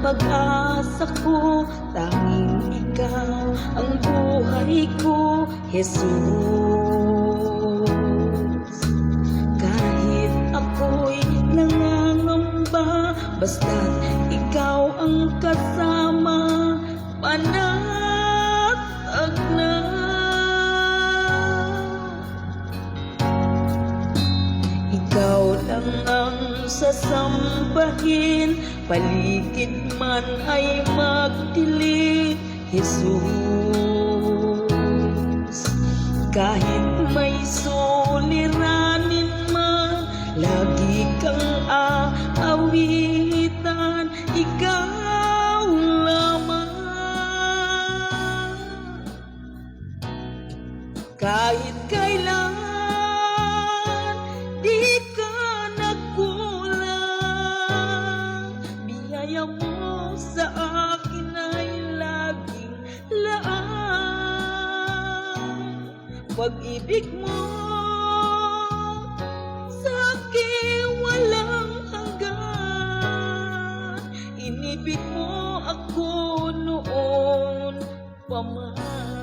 pag-asa ko, tanging ikaw ang buhay ko, Jesus. Kahit ako'y nangangamba, basta't ikaw ang kasama, panatag na. Ikaw lang ang sasambahin, paligid man ay magdilim, Jesus. Kahit may suliranin man, lagi kang aawitan, ikaw lamang. Kahit kailan di ka nagkulang, biyaya mo sa akin ay laging laan. Pag-ibig mo sa akin walang hanggan, inibig mo ako noon pa man.